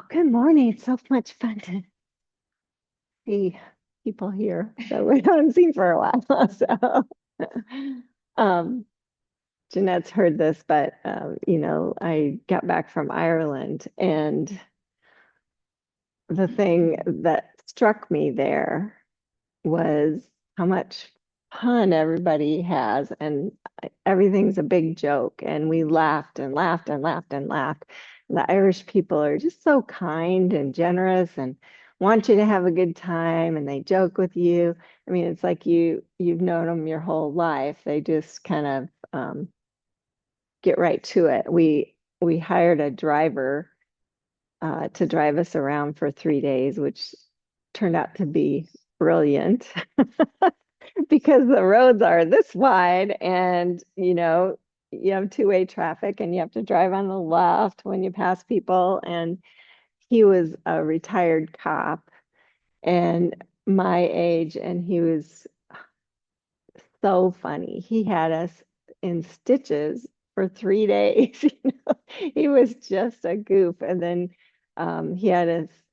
Good morning. It's so much fun to see people here that we haven't seen for a while. Um, Jeanette's heard this, but I got back from Ireland, and the thing that struck me there was how much fun everybody has, and everything's a big joke. And we laughed and laughed and laughed and laughed. The Irish people are just so kind and generous and want you to have a good time, and they joke with you. I mean, it's like you've known them your whole life. They just kind of get right to it. We hired a driver to drive us around for 3 days, which turned out to be brilliant because the roads are this wide, and you have two-way traffic and you have to drive on the left when you pass people. And he was a retired cop and my age, and he was so funny. He had us in stitches for 3 days. He was just a goof. And then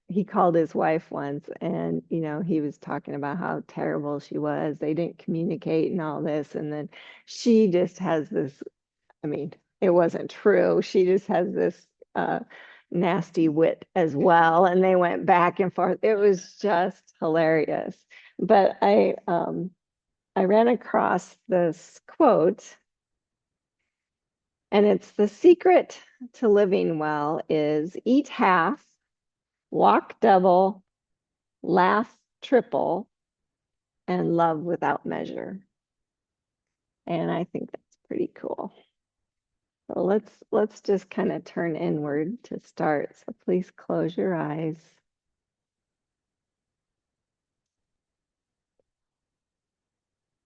he called his wife once, and he was talking about how terrible she was. They didn't communicate and all this. And then she just has this, I mean, it wasn't true. She just has this nasty wit as well. And they went back and forth. It was just hilarious. But I ran across this quote, and it's the secret to living well is eat half, walk double, laugh triple, and love without measure. And I think that's pretty cool. So let's just kind of turn inward to start. So please close your eyes.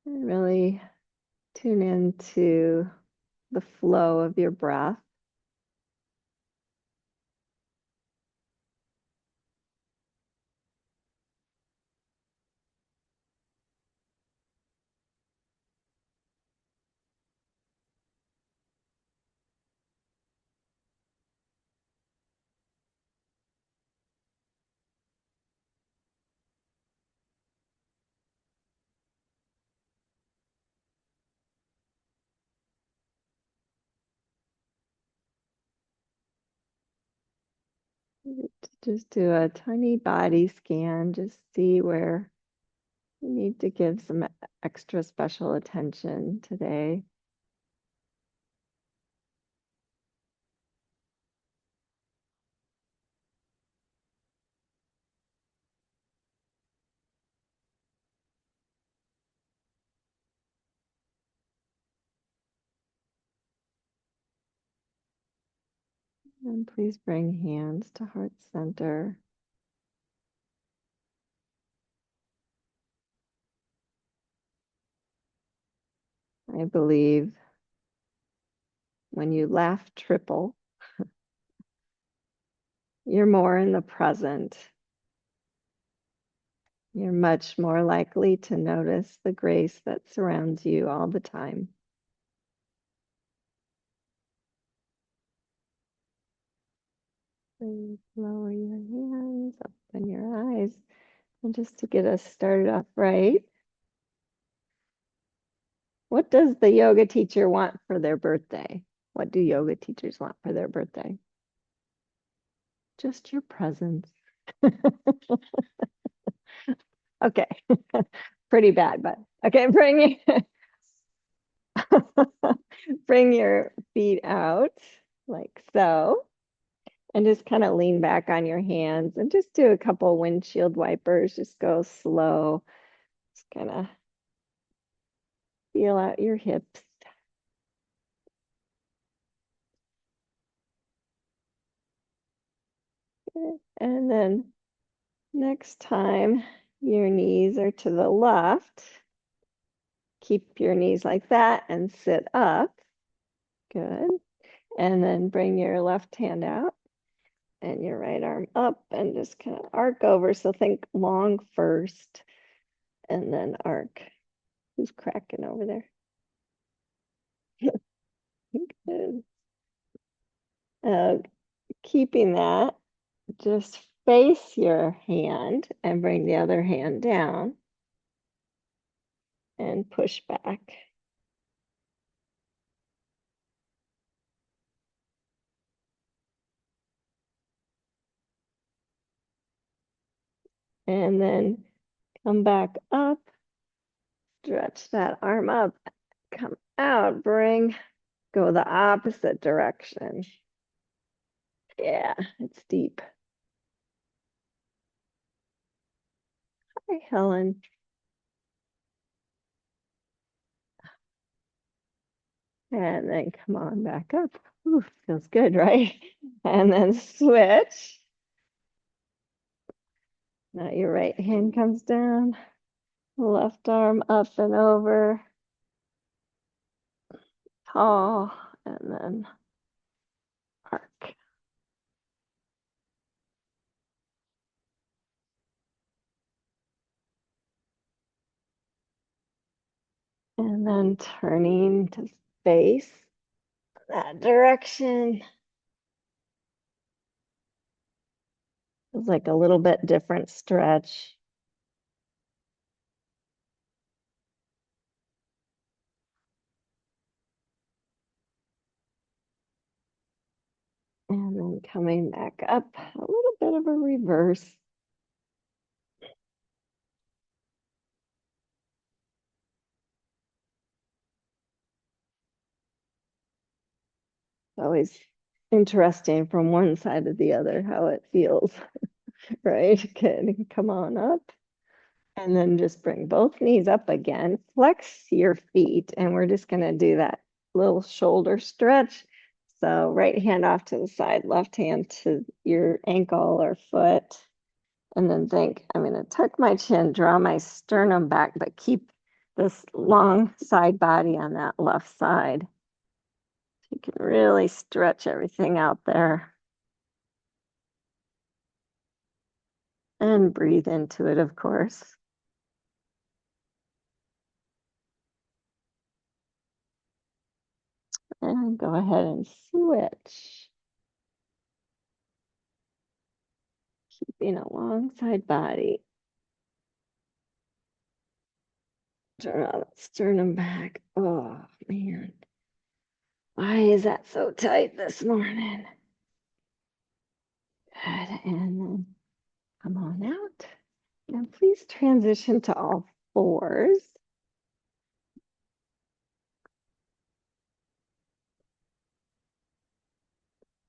And really tune into the flow of your breath. Just do a tiny body scan, just see where you need to give some extra special attention today. And please bring hands to heart center. I believe when you laugh triple, you're more in the present. You're much more likely to notice the grace that surrounds you all the time. Please lower your hands, open your eyes. And just to get us started off right, what does the yoga teacher want for their birthday? What do yoga teachers want for their birthday? Just your presence. Okay, pretty bad, but okay, bring your feet out like so, and just kind of lean back on your hands and just do a couple windshield wipers. Just go slow. Just kind of feel out your hips. And then next time your knees are to the left, keep your knees like that and sit up. Good. And then bring your left hand out and your right arm up and just kind of arc over. So think long first and then arc. Who's cracking over there? Good. Uh, Keeping that, Just face your hand and bring the other hand down and push back. And then come back up, stretch that arm up, come out, go the opposite direction. Yeah, it's deep. Hi, Helen. And then come on back up. Ooh, feels good, right? And then switch. Now your right hand comes down, left arm up and over, tall, and then arc. And then turning to face that direction. It's like a little bit different stretch. And then coming back up, a little bit of a reverse. Always interesting from one side to the other how it feels, right? Okay, come on up. And then just bring both knees up again. Flex your feet. And we're just going to do that little shoulder stretch. So right hand off to the side, left hand to your ankle or foot. And then think, I'm going to tuck my chin, draw my sternum back, but keep this long side body on that left side. You can really stretch everything out there. And breathe into it, of course. And go ahead and switch. Keeping a long side body. Turn on that sternum back. Oh, man. Why is that so tight this morning? Good. And then come on out. And please transition to all fours.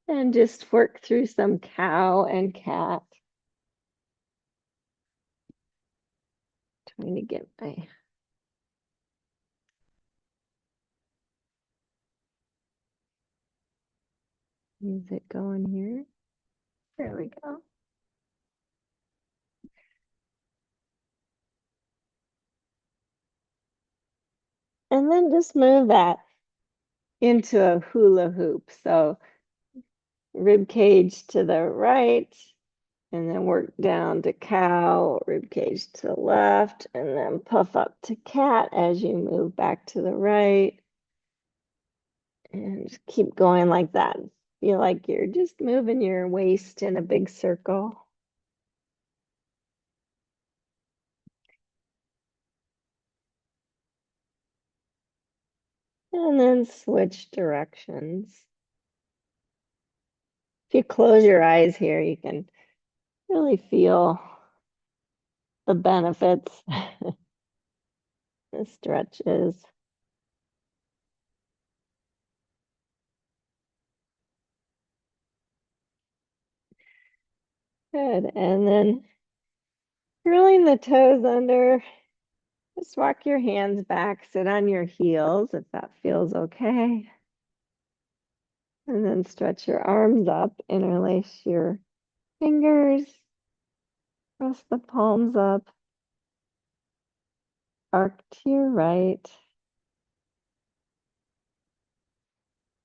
And just work through some cow and cat. Trying to get my music going here. There we go. And then just move that into a hula hoop. So rib cage to the right, and then work down to cow, rib cage to the left, and then puff up to cat as you move back to the right. And just keep going like that. Feel like you're just moving your waist in a big circle. And then switch directions. If you close your eyes here, you can really feel the benefits, the stretches. Good. And then curling the toes under, just walk your hands back, sit on your heels if that feels okay. And then stretch your arms up, interlace your fingers, press the palms up, arc to your right,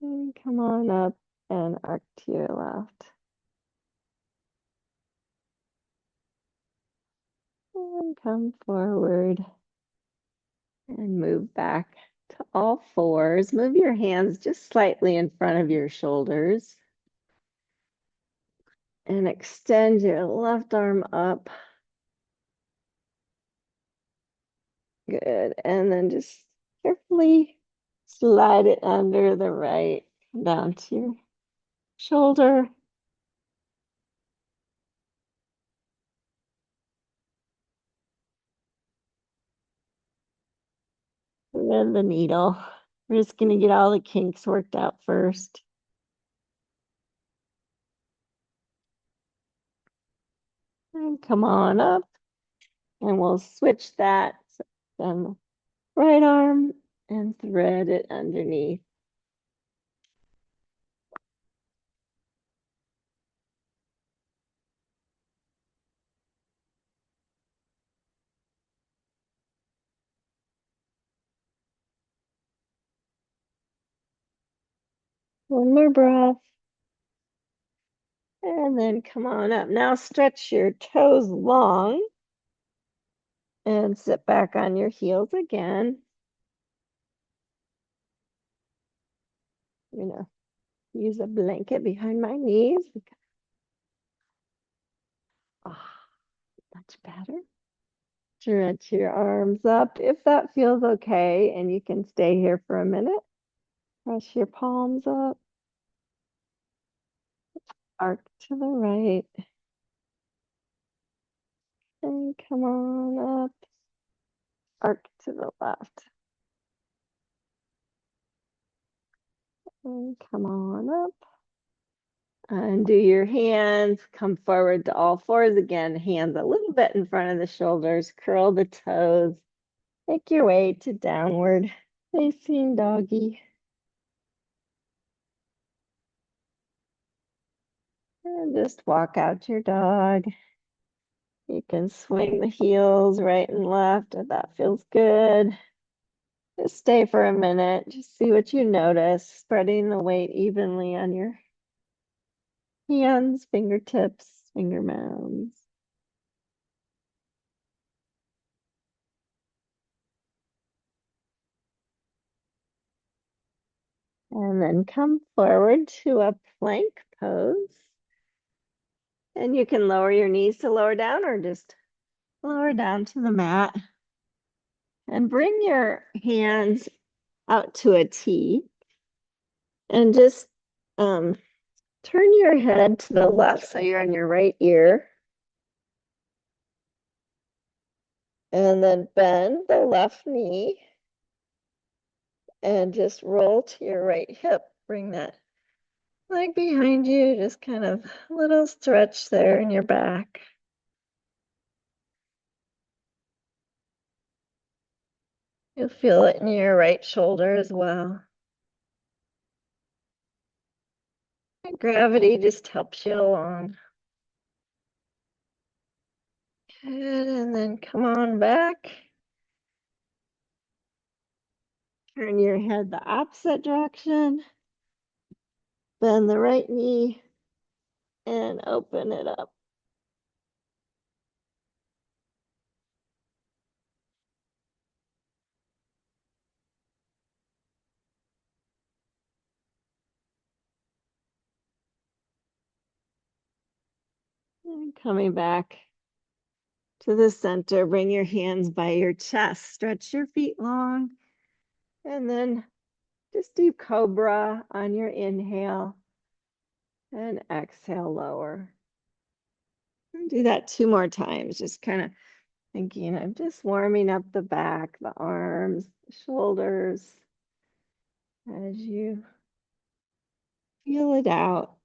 and come on up and arc to your left. And come forward and move back to all fours. Move your hands just slightly in front of your shoulders. And extend your left arm up. Good. And then just carefully slide it under the right down to your shoulder. Thread the needle. We're just going to get all the kinks worked out first. And come on up. And we'll switch that. Then right arm and thread it underneath. One more breath. And then come on up. Now stretch your toes long and sit back on your heels again. I'm gonna use a blanket behind my knees. Ah, much better. Stretch your arms up if that feels okay, and you can stay here for a minute. Press your palms up. Arc to the right. And come on up. Arc to the left. And come on up. Undo your hands. Come forward to all fours again. Hands a little bit in front of the shoulders. Curl the toes. Make your way to downward facing doggy. And just walk out your dog. You can swing the heels right and left if that feels good. Just stay for a minute. Just see what you notice. Spreading the weight evenly on your hands, fingertips, finger mounds. And then come forward to a plank pose. And you can lower your knees to lower down or just lower down to the mat. And bring your hands out to a T. And just turn your head to the left so you're on your right ear. And then bend the left knee and just roll to your right hip. Bring that leg behind you, just kind of a little stretch there in your back. You'll feel it in your right shoulder as well. And gravity just helps you along. Good, and then come on back. Turn your head the opposite direction. Bend the right knee and open it up. And coming back to the center, bring your hands by your chest. Stretch your feet long. And then just do cobra on your inhale and exhale lower. And do that 2 more times, just kind of thinking I'm just warming up the back, the arms, the shoulders as you feel it out.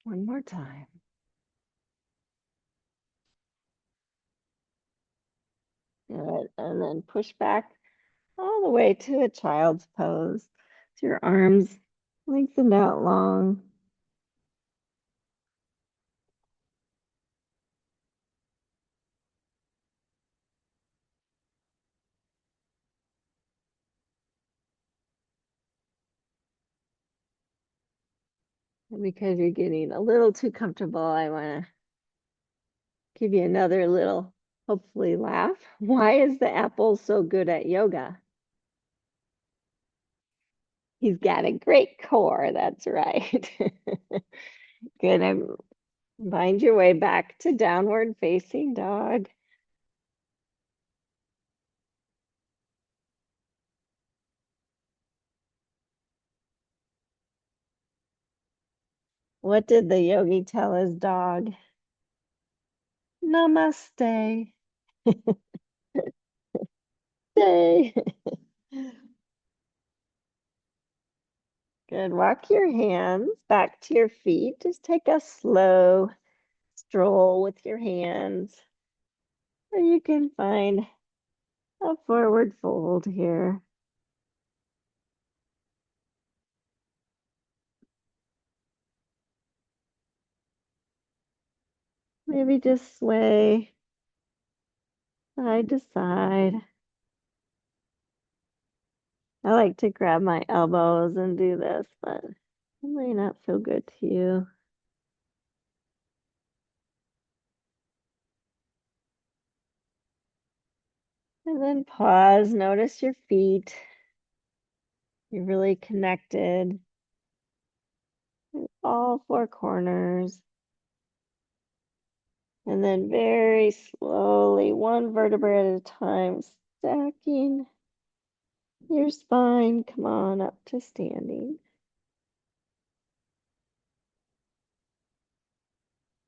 One more time. Good. And then push back all the way to a child's pose. So your arms lengthened out long. And because you're getting a little too comfortable, I want to give you another little, hopefully, laugh. Why is the apple so good at yoga? He's got a great core, that's right. Good. Find your way back to downward facing dog. What did the yogi tell his dog? Namaste. Day. Good. Walk your hands back to your feet. Just take a slow stroll with your hands. Or you can find a forward fold here. Maybe just sway side to side. I like to grab my elbows and do this, but it may not feel good to you. And then pause, notice your feet. You're really connected. All four corners. And then very slowly, one vertebrae at a time, stacking your spine. Come on up to standing.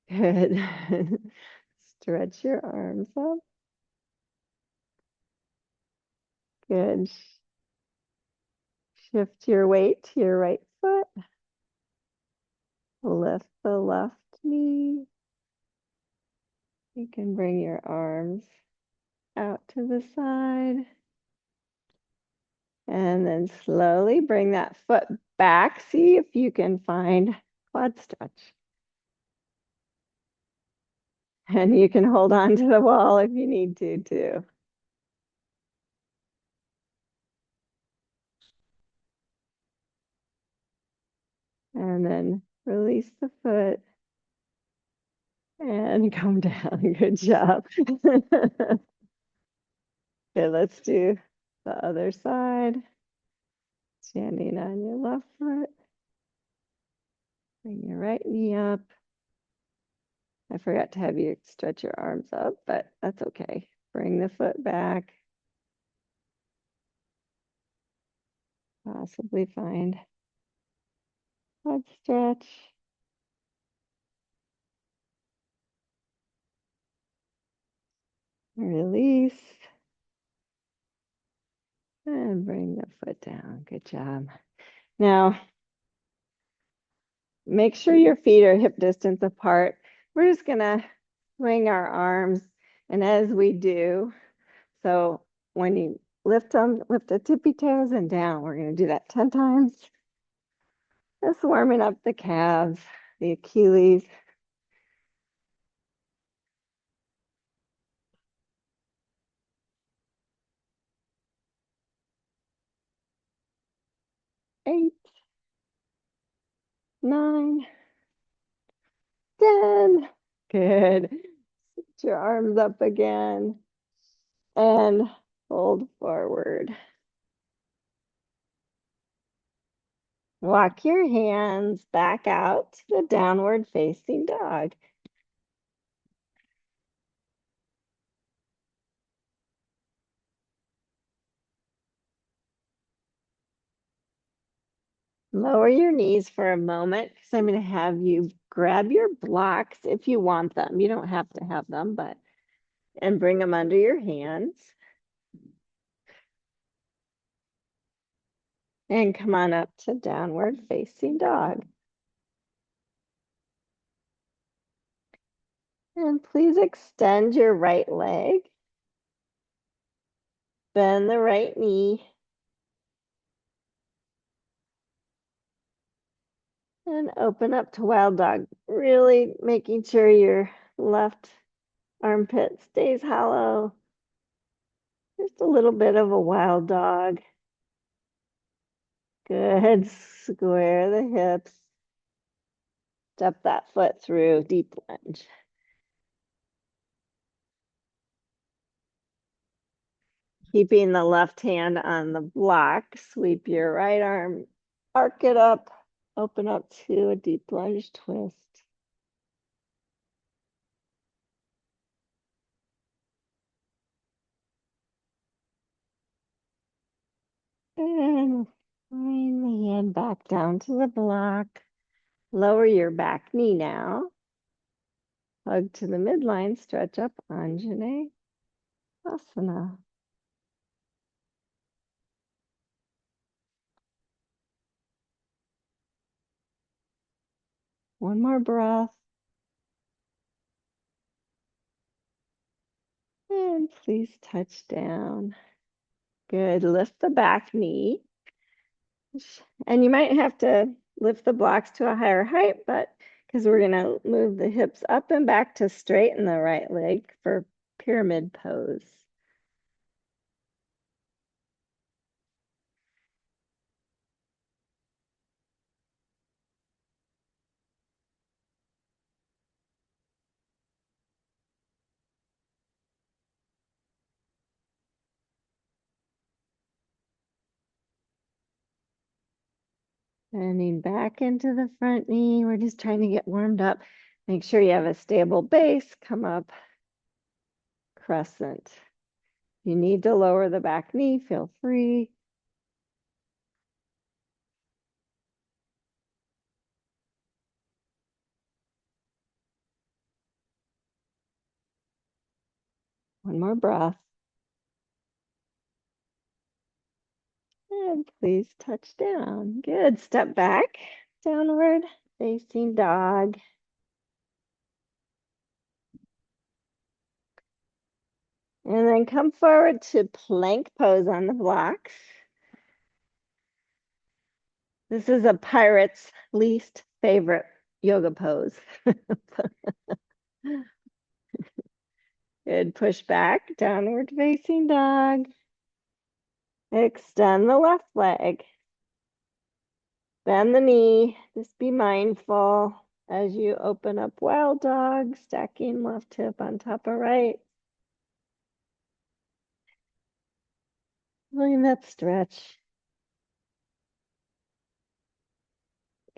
Good. Stretch your arms up. Good. Shift your weight to your right foot. Lift the left knee. You can bring your arms out to the side. And then slowly bring that foot back. See if you can find quad stretch. And you can hold on to the wall if you need to, too. And then release the foot and come down. Good job. Okay, let's do the other side. Standing on your left foot. Bring your right knee up. I forgot to have you stretch your arms up, but that's okay. Bring the foot back. Possibly find quad stretch. Release. And bring the foot down. Good job. Now, make sure your feet are hip distance apart. We're just gonna swing our arms, and as we do, so when you lift them, lift the tippy toes and down. We're gonna do that 10 times. Just warming up the calves, the Achilles. Eight, 9, 10. Good. Put your arms up again and fold forward. Walk your hands back out to the downward facing dog. Lower your knees for a moment because I'm going to have you grab your blocks if you want them. You don't have to have them, but and bring them under your hands. And come on up to downward facing dog. And please extend your right leg. Bend the right knee. And open up to wild dog. Really making sure your left armpit stays hollow. Just a little bit of a wild dog. Good. Square the hips. Step that foot through, deep lunge. Keeping the left hand on the block, sweep your right arm, arc it up, open up to a deep lunge twist. And bring the hand back down to the block. Lower your back knee now. Hug to the midline, stretch up, Anjane Asana. One more breath. And please touch down. Good. Lift the back knee. And you might have to lift the blocks to a higher height, but because we're going to move the hips up and back to straighten the right leg for pyramid pose. Bending back into the front knee. We're just trying to get warmed up. Make sure you have a stable base. Come up, crescent. You need to lower the back knee, feel free. One more breath. And please touch down. Good. Step back, downward facing dog. And then come forward to plank pose on the blocks. This is a pirate's least favorite yoga pose. Good. Push back, downward facing dog. Extend the left leg. Bend the knee. Just be mindful as you open up wild dog, stacking left hip on top of right. Feeling that stretch.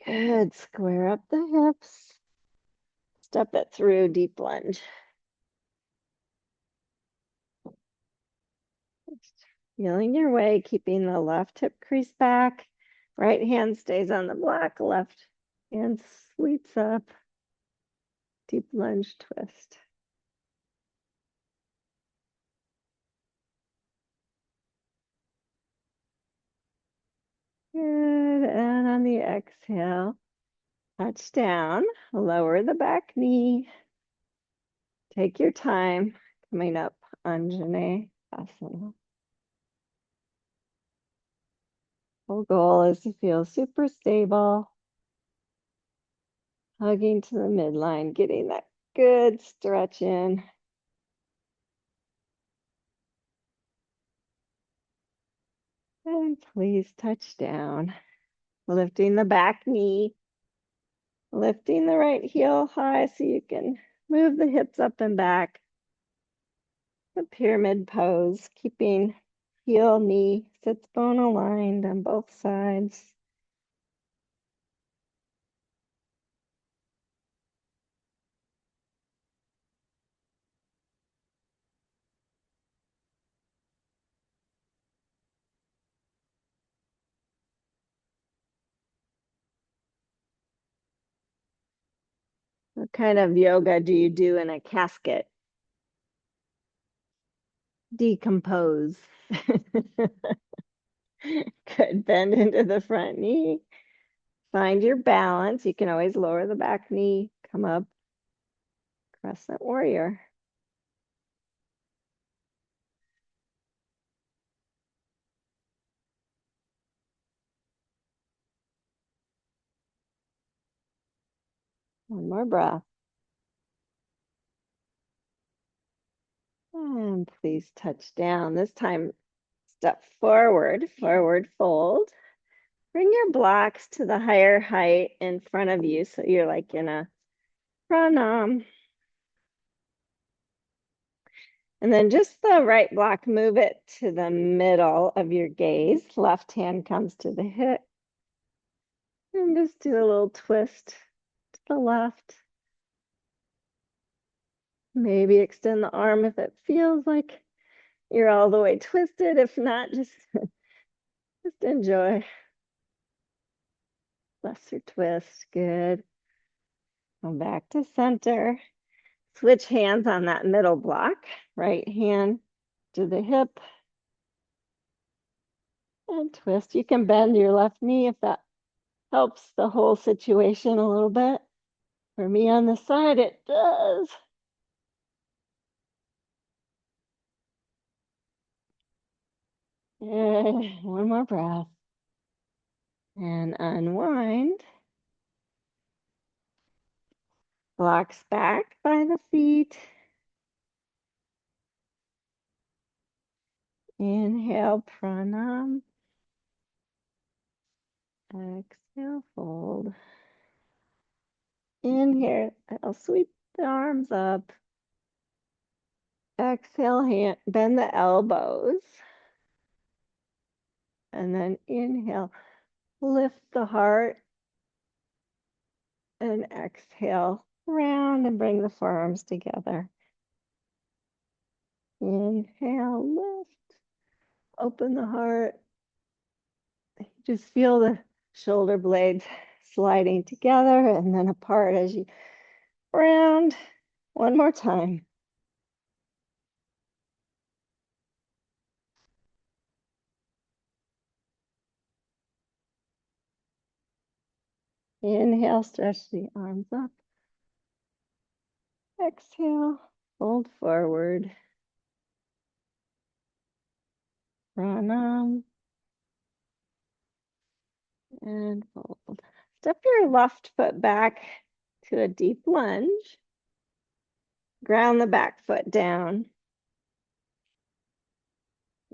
Good. Square up the hips. Step it through, deep lunge. Feeling your way, keeping the left hip crease back. Right hand stays on the block, left hand sweeps up. Deep lunge twist. Good. And on the exhale, touch down, lower the back knee. Take your time coming up, Anjane Asana. Whole goal is to feel super stable, hugging to the midline, getting that good stretch in. And please touch down, lifting the back knee, lifting the right heel high so you can move the hips up and back. The pyramid pose, keeping heel, knee, sits bone aligned on both sides. What kind of yoga do you do in a casket? Decompose. Good. Bend into the front knee. Find your balance. You can always lower the back knee, come up, crescent warrior. One more breath. And please touch down. This time, step forward, forward fold. Bring your blocks to the higher height in front of you. So you're like in a pranam. And then just the right block, move it to the middle of your gaze. Left hand comes to the hip. And just do a little twist to the left. Maybe extend the arm if it feels like you're all the way twisted. If not, just enjoy. Lesser twist. Good. Come back to center. Switch hands on that middle block. Right hand to the hip and twist. You can bend your left knee if that helps the whole situation a little bit. For me on the side, it does. And one more breath. And unwind. Blocks back by the feet. Inhale, pranam. Exhale, fold. Inhale, I'll sweep the arms up. Exhale, hand, bend the elbows. And then inhale, lift the heart. And exhale, round and bring the forearms together. Inhale, lift, open the heart. Just feel the shoulder blades sliding together and then apart as you round. One more time. Inhale, stretch the arms up. Exhale, fold forward. Pranam. And fold. Step your left foot back to a deep lunge. Ground the back foot down.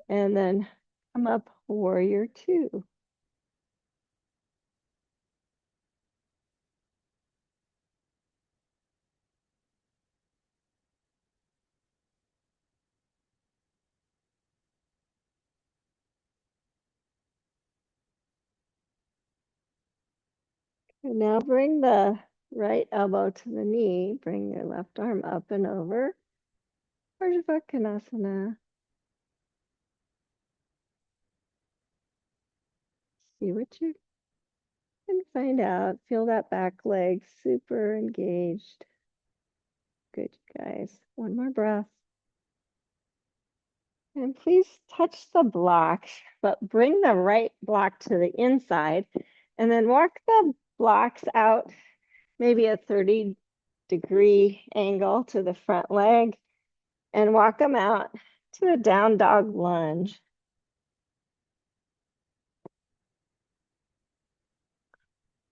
And then come up, warrior two. And now bring the right elbow to the knee. Bring your left arm up and over. Urdhva See what you can find out. Feel that back leg super engaged. Good, guys. One more breath. And please touch the block, but bring the right block to the inside and then walk the blocks out maybe a 30-degree angle to the front leg and walk them out to a down dog lunge.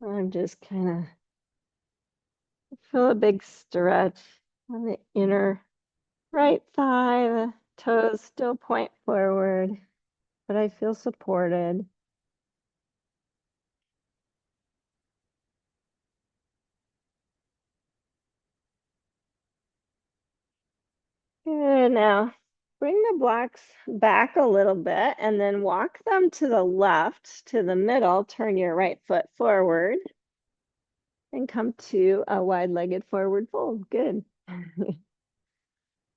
I'm just kind of feel a big stretch on the inner right thigh. The toes still point forward, but I feel supported. Good. Now bring the blocks back a little bit and then walk them to the left, to the middle. Turn your right foot forward and come to a wide-legged forward fold. Good.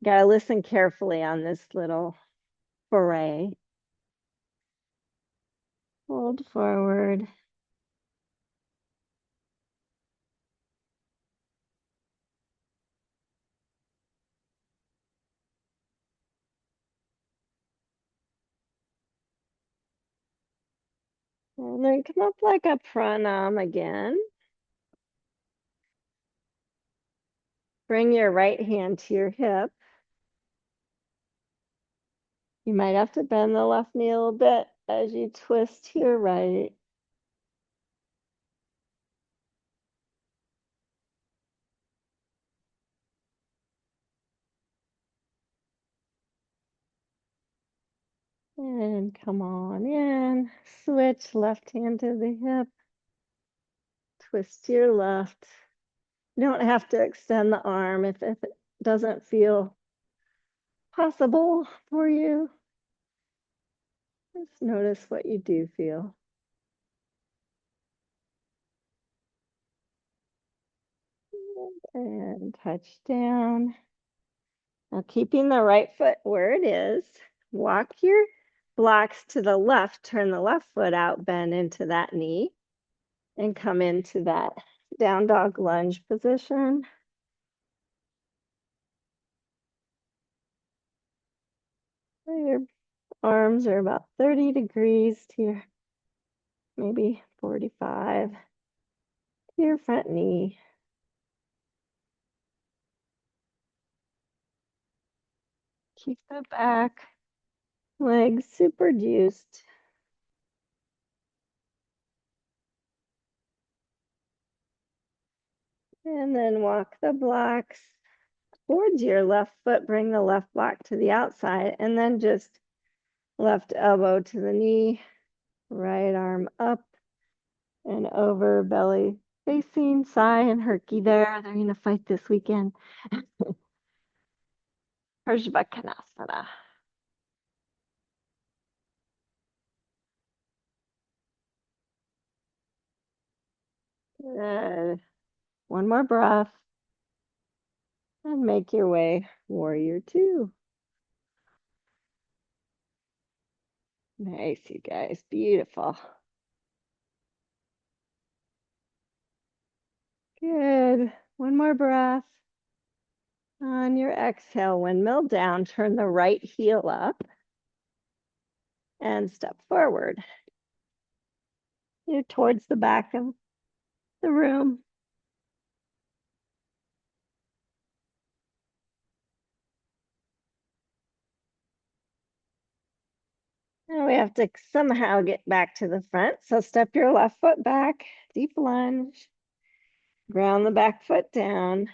Gotta listen carefully on this little foray. Fold forward. And then come up like a pranam again. Bring your right hand to your hip. You might have to bend the left knee a little bit as you twist to your right. And come on in. Switch left hand to the hip. Twist to your left. You don't have to extend the arm if it doesn't feel possible for you. Just notice what you do feel. And touch down. Now keeping the right foot where it is, walk your blocks to the left, turn the left foot out, bend into that knee, and come into that down dog lunge position. Your arms are about 30 degrees to your, maybe 45 to your front knee. Keep the back legs super juiced. And then walk the blocks towards your left foot. Bring the left block to the outside, and then just left elbow to the knee, right arm up and over, belly facing Sai and Herky there. They're going to fight this weekend. Parsvakonasana. Good. One more breath. And make your way, warrior two. Nice, you guys. Beautiful. Good. One more breath. On your exhale, windmill down, turn the right heel up and step forward. You're towards the back of the room. Now we have to somehow get back to the front. So step your left foot back, deep lunge, ground the back foot down,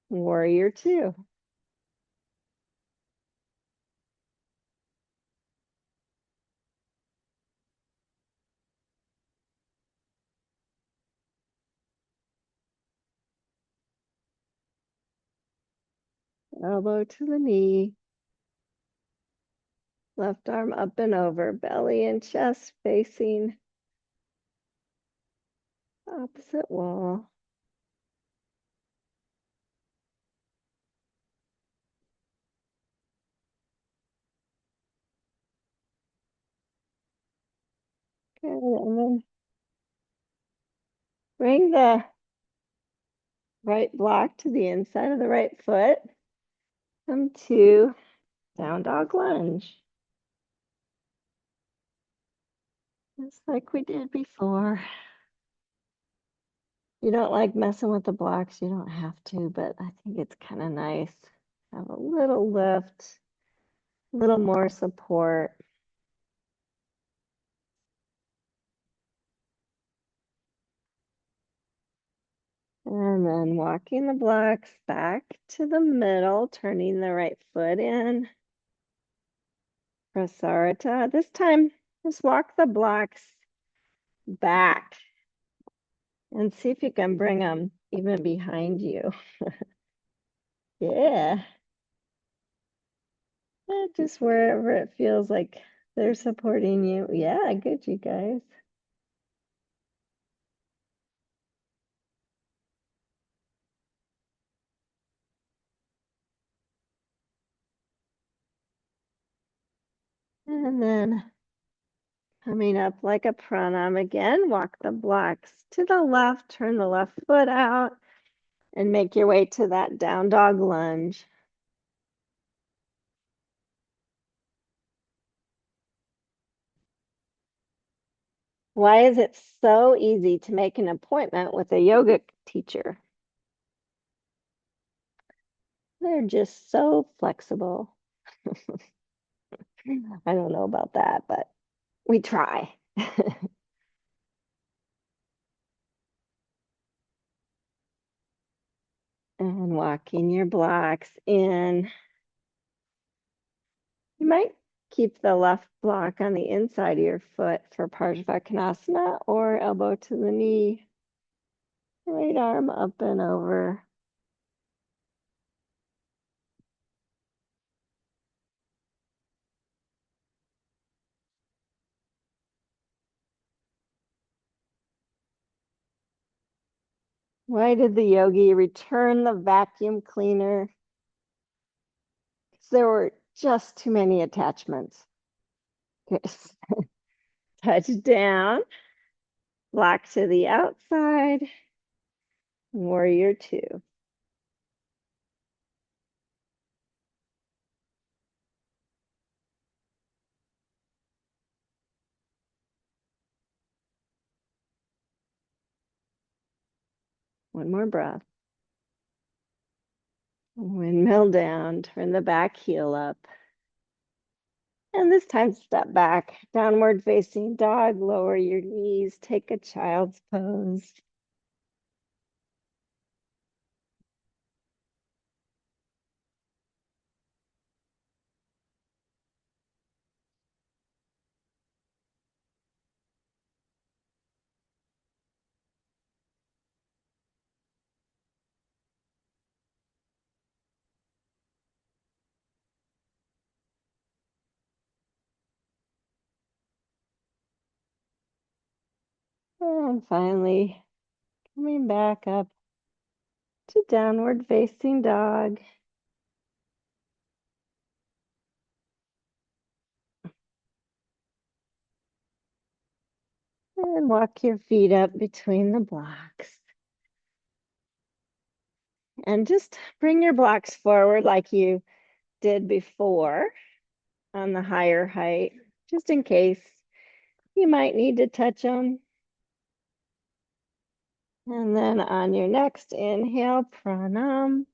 warrior two. Elbow to the knee, left arm up and over, belly and chest facing opposite wall. Good, and then bring the right block to the inside of the right foot. Come to down dog lunge. Just like we did before. You don't like messing with the blocks, you don't have to, but I think it's kind of nice. Have a little lift, a little more support. And then walking the blocks back to the middle, turning the right foot in. Prasarita. This time, just walk the blocks back and see if you can bring them even behind you. Yeah. Just wherever it feels like they're supporting you. Yeah, good, you guys. And then coming up like a pranam again, walk the blocks to the left, turn the left foot out, and make your way to that down dog lunge. Why is it so easy to make an appointment with a yoga teacher? They're just so flexible. I don't know about that, but we try. And walking your blocks in. You might keep the left block on the inside of your foot for Parsvakonasana or elbow to the knee, right arm up and over. Why did the yogi return the vacuum cleaner? There were just too many attachments. Touch down, block to the outside, warrior two. One more breath. Windmill down, turn the back heel up. And this time step back, downward facing dog, lower your knees, take a child's pose. And finally, coming back up to downward facing dog. And walk your feet up between the blocks. And just bring your blocks forward like you did before on the higher height, just in case you might need to touch them. And then on your next inhale, pranam.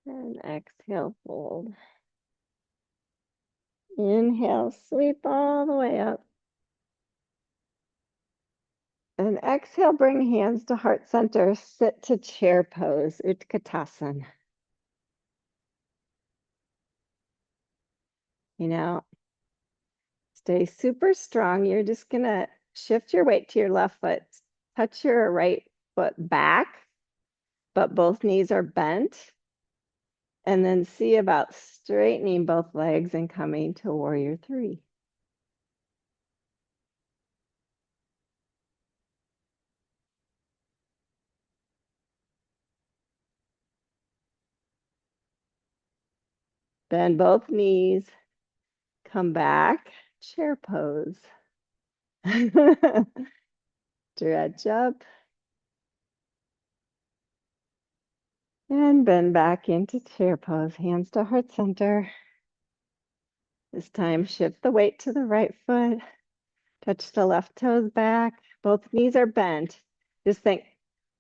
And exhale, fold. Inhale, sweep all the way up. And exhale, bring hands to heart center, sit to chair pose, Utkatasana. You know, stay super strong. You're just gonna shift your weight to your left foot, touch your right foot back, but both knees are bent. And then see about straightening both legs and coming to warrior three. Bend both knees, come back, chair pose. Stretch up. And bend back into chair pose, hands to heart center. This time, shift the weight to the right foot. Touch the left toes back. Both knees are bent. Just think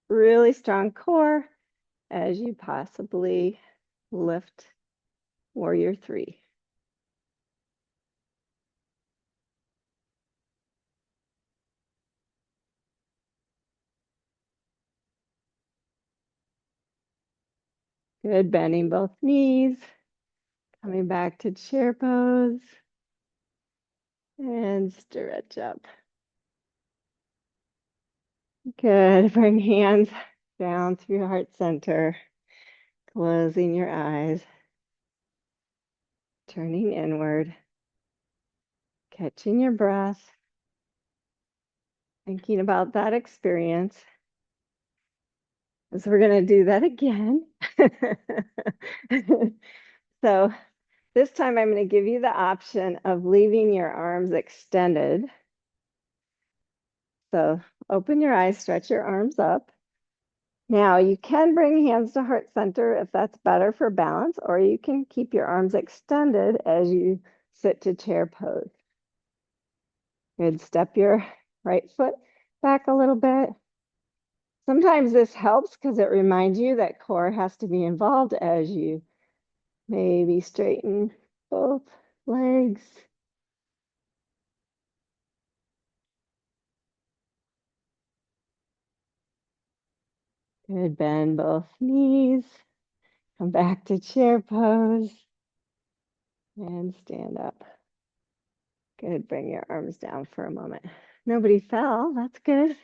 really strong core as you possibly lift warrior three. Good, bending both knees. Coming back to chair pose. And stretch up. Good, bring hands down through heart center. Closing your eyes. Turning inward. Catching your breath. Thinking about that experience. So we're going to do that again. So this time I'm going to give you the option of leaving your arms extended. So open your eyes, stretch your arms up. Now you can bring hands to heart center if that's better for balance, or you can keep your arms extended as you sit to chair pose. Good, step your right foot back a little bit. Sometimes this helps because it reminds you that core has to be involved as you maybe straighten both legs. Good, bend both knees. Come back to chair pose. And stand up. Good, bring your arms down for a moment. Nobody fell, that's good.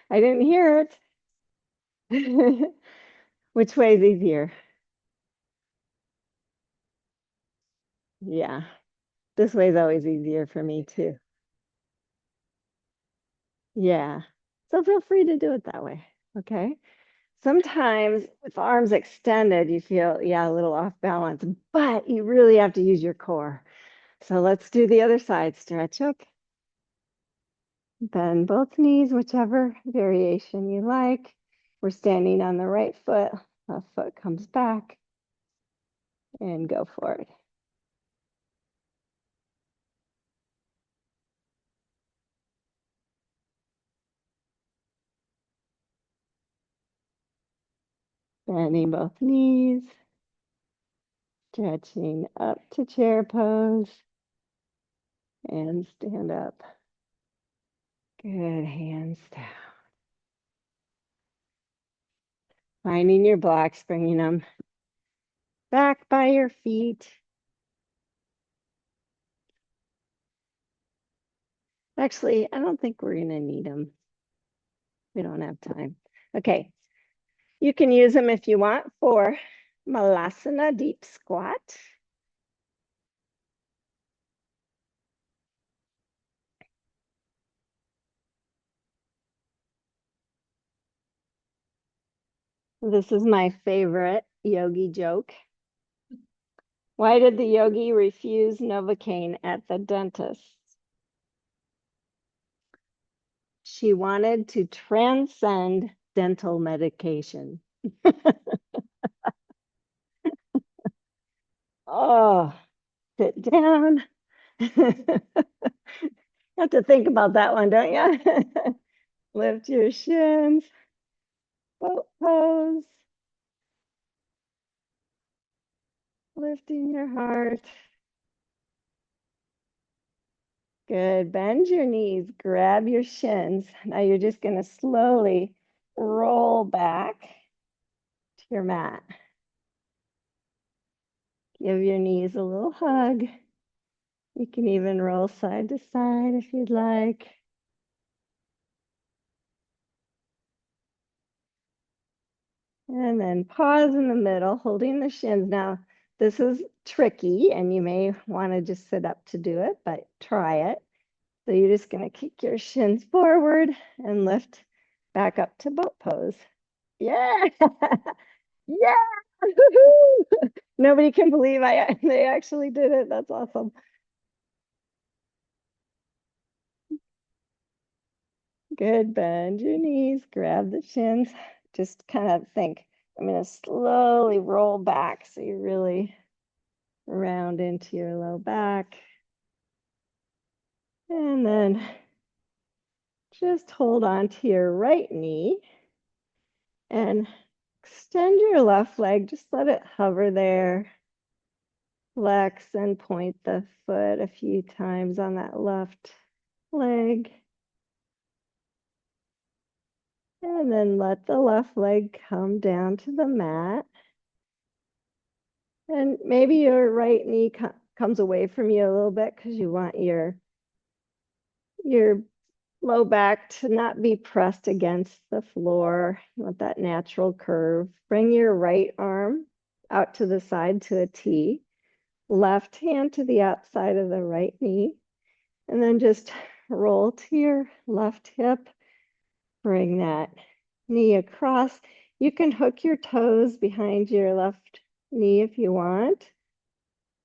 I didn't hear it. Which way is easier? Yeah, this way is always easier for me too. Yeah, so feel free to do it that way, okay? Sometimes with arms extended, you feel, yeah, a little off balance, but you really have to use your core. So let's do the other side. Stretch up, bend both knees, whichever variation you like. We're standing on the right foot, left foot comes back, and go for it. Bending both knees, stretching up to chair pose, and stand up. Good, hands down. Finding your blocks, bringing them back by your feet. Actually, I don't think we're going to need them. We don't have time. Okay, you can use them if you want for Malasana deep squat. This is my favorite yogi joke. Why did the yogi refuse Novocaine at the dentist? She wanted to transcend dental medication. Oh, sit down. Have to think about that one, don't you? Lift your shins. Boat pose. Lifting your heart. Good. Bend your knees. Grab your shins. Now you're just going to slowly roll back to your mat. Give your knees a little hug. You can even roll side to side if you'd like. And then pause in the middle, holding the shins. Now, this is tricky, and you may want to just sit up to do it, but try it. So you're just going to kick your shins forward and lift back up to boat pose. Yeah. Yeah. Nobody can believe they actually did it. That's awesome. Good. Bend your knees, grab the shins. Just kind of think, I'm going to slowly roll back so you really round into your low back. And then just hold on to your right knee and extend your left leg. Just let it hover there. Flex and point the foot a few times on that left leg. And then let the left leg come down to the mat. And maybe your right knee comes away from you a little bit because you want your low back to not be pressed against the floor. You want that natural curve. Bring your right arm out to the side to a T. Left hand to the outside of the right knee. And then just roll to your left hip. Bring that knee across. You can hook your toes behind your left knee if you want.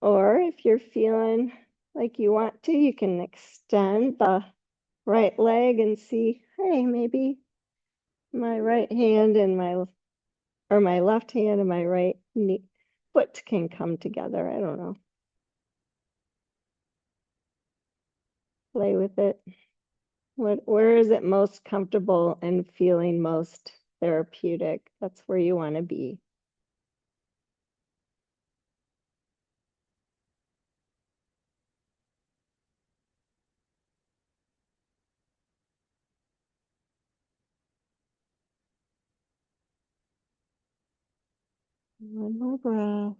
Or if you're feeling like you want to, you can extend the right leg and see, hey, maybe my right hand and my left hand and my right knee foot can come together. I don't know. Play with it. Where is it most comfortable and feeling most therapeutic? That's where you want to be. One more breath.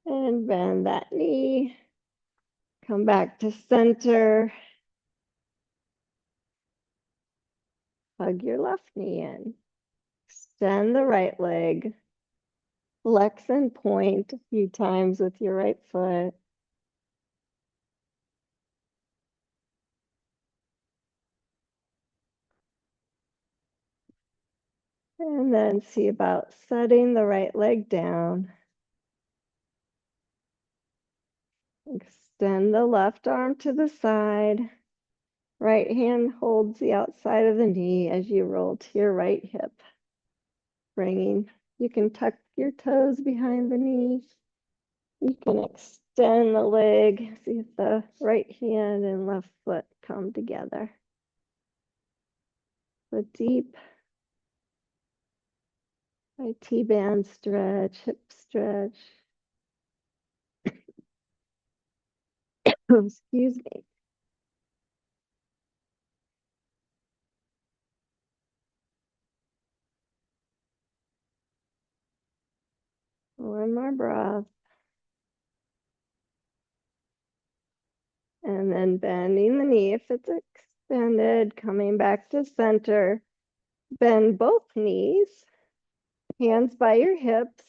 And bend that knee. Come back to center. Hug your left knee in. Extend the right leg. Flex and point a few times with your right foot. And then see about setting the right leg down. Extend the left arm to the side. Right hand holds the outside of the knee as you roll to your right hip. You can tuck your toes behind the knee. You can extend the leg. See if the right hand and left foot come together. A deep T-band stretch, hip stretch. Excuse me. One more breath. And then bending the knee if it's extended, coming back to center. Bend both knees, hands by your hips,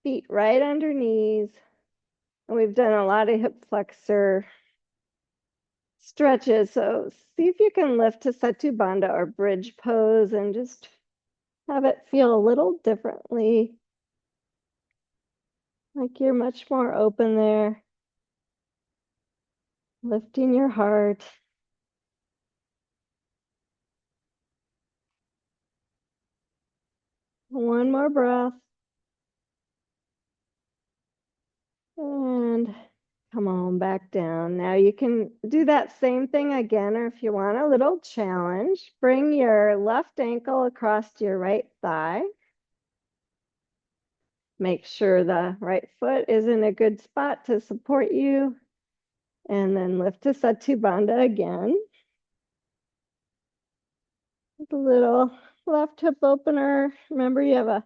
feet right under knees. And we've done a lot of hip flexor stretches. So see if you can lift to Setu Bandha or bridge pose and just have it feel a little differently. Like you're much more open there. Lifting your heart. One more breath. And come on back down. Now you can do that same thing again, or if you want a little challenge, bring your left ankle across your right thigh. Make sure the right foot is in a good spot to support you. And then lift to Setu Bandha again. With a little left hip opener. Remember, you have a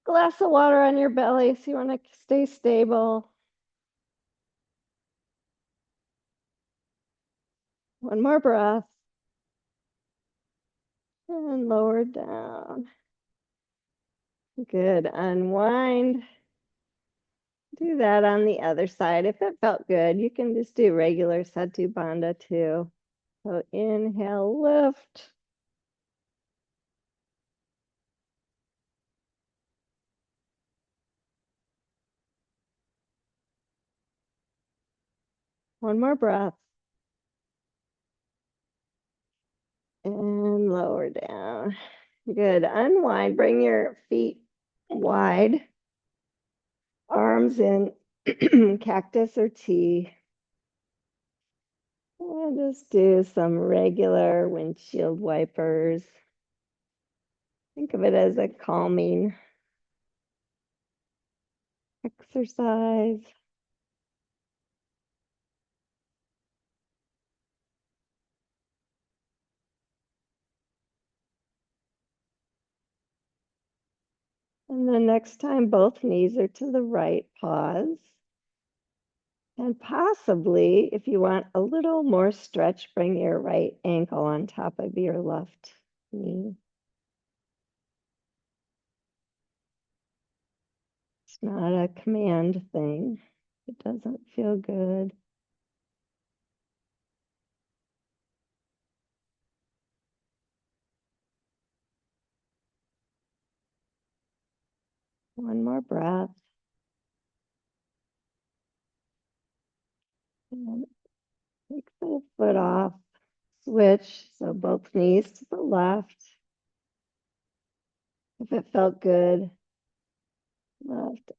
glass of water on your belly, so you want to stay stable. One more breath. And lower down. Good. Unwind. Do that on the other side. If it felt good, you can just do regular Setu Bandha too. So inhale, lift. One more breath. And lower down. Good. Unwind. Bring your feet wide. Arms in cactus or T. And just do some regular windshield wipers. Think of it as a calming exercise. And then next time, both knees are to the right, pause. And possibly, if you want a little more stretch, bring your right ankle on top of your left knee. It's not a command thing. It doesn't feel good. One more breath. And take the foot off. Switch, so both knees to the left. If it felt good, left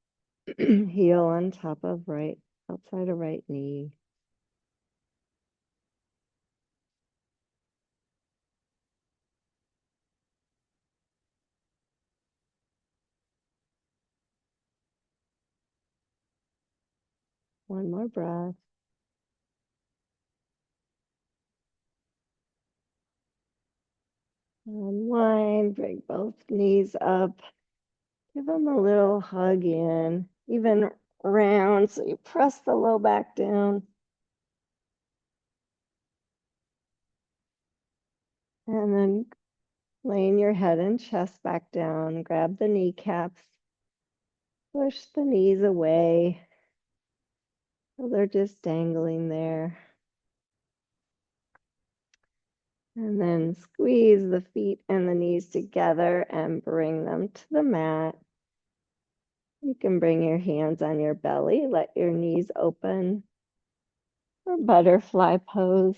heel on top of right, outside of right knee. One more breath. Unwind, bring both knees up. Give them a little hug in, even round, so you press the low back down. And then laying your head and chest back down, grab the kneecaps, push the knees away. So they're just dangling there. And then squeeze the feet and the knees together and bring them to the mat. You can bring your hands on your belly, let your knees open for butterfly pose.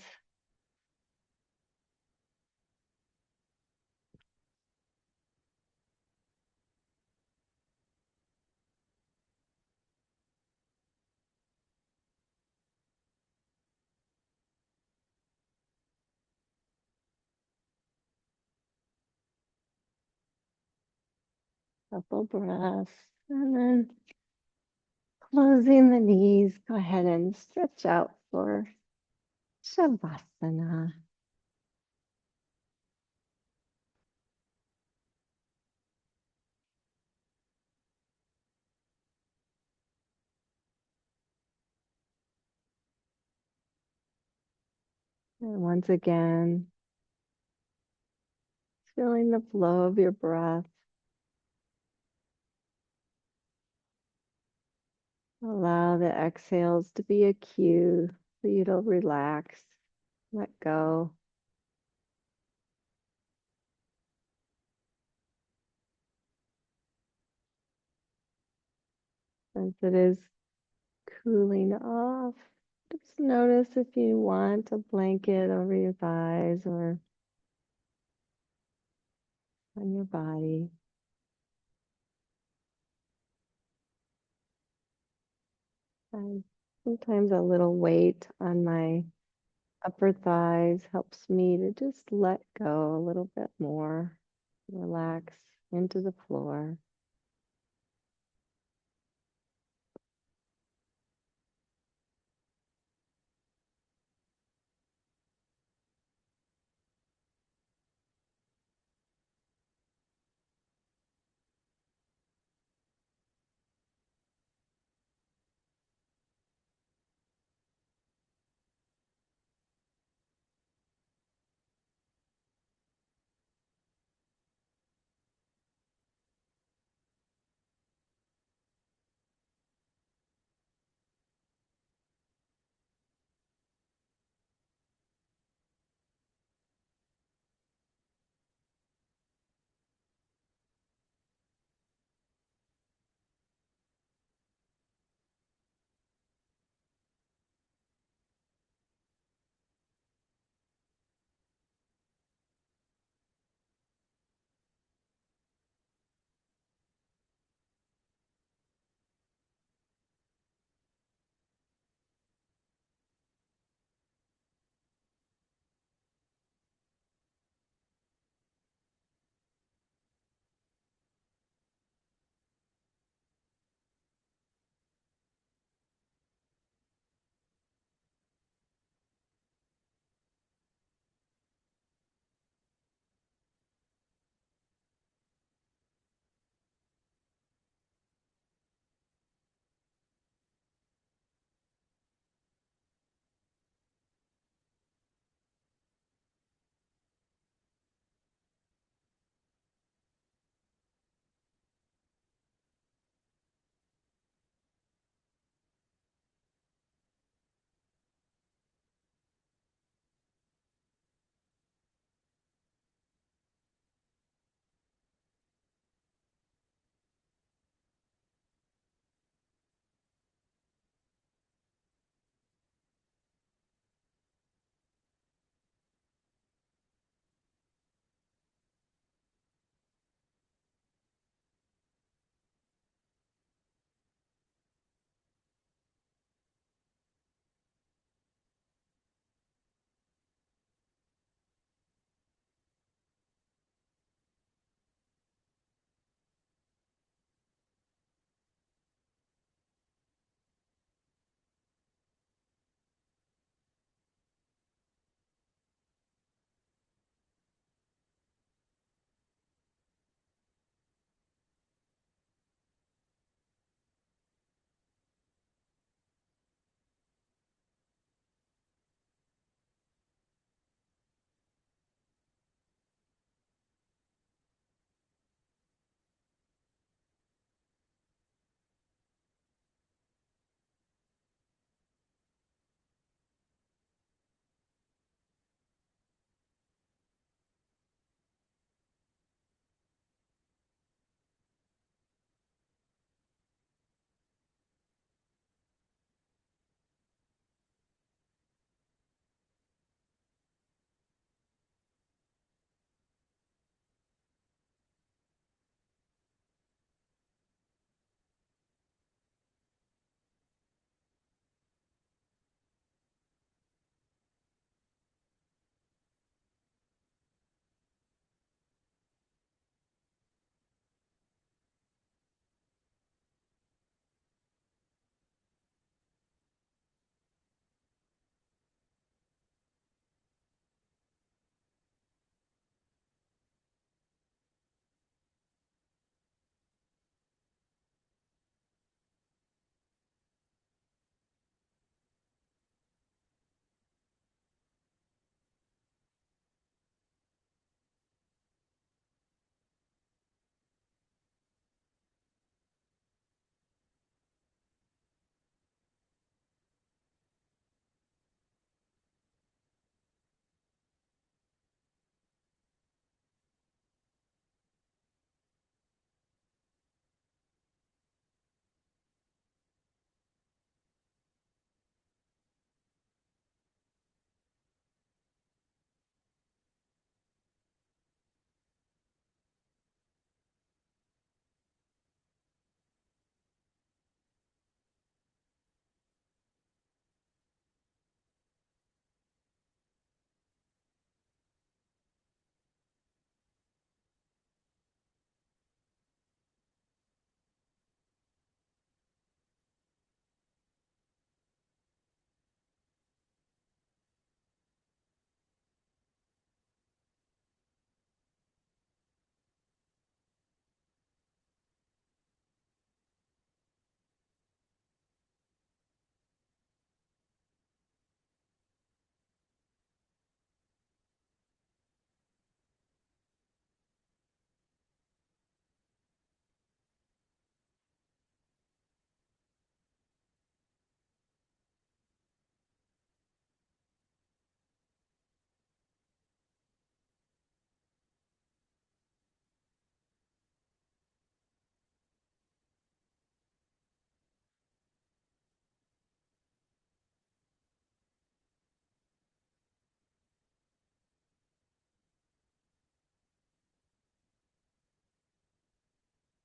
Couple breaths. And then closing the knees, go ahead and stretch out for Shavasana. And once again, feeling the flow of your breath. Allow the exhales to be a cue for you to relax, let go. Since it is cooling off, just notice if you want a blanket over your thighs or on your body. And sometimes a little weight on my upper thighs helps me to just let go a little bit more, relax into the floor.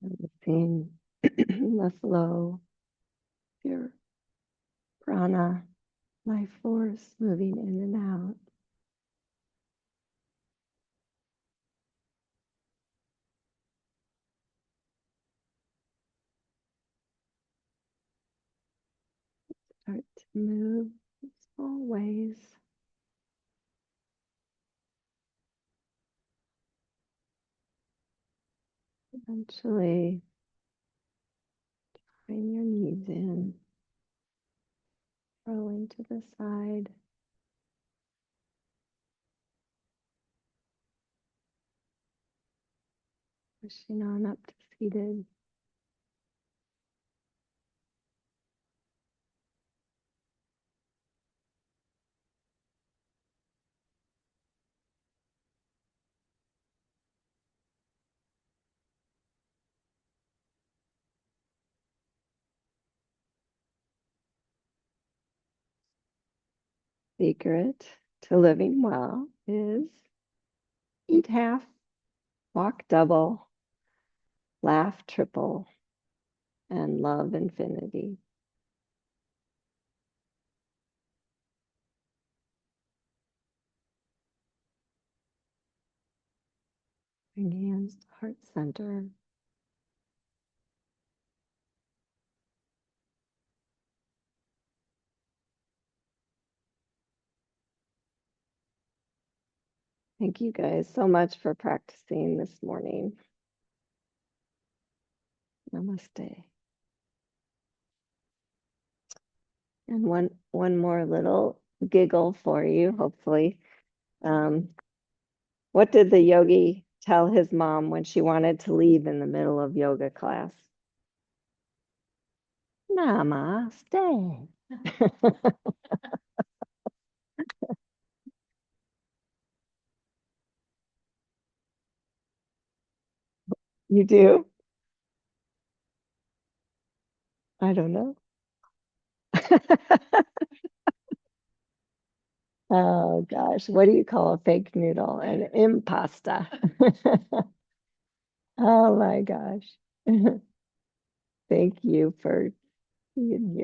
Noticing the flow, your prana, life force moving in and out. Start to move in small ways. Eventually, bring your knees in, rolling to the side. Pushing on up to seated. Secret to living well is eat half, walk double, laugh triple, and love infinity. Bring hands to heart center. Thank you guys so much for practicing this morning. Namaste. And one more little giggle for you, hopefully. What did the yogi tell his mom when she wanted to leave in the middle of yoga class? Namaste. You do? I don't know. Oh gosh, what do you call a fake noodle? An impasta. Oh my gosh. Thank you for being here.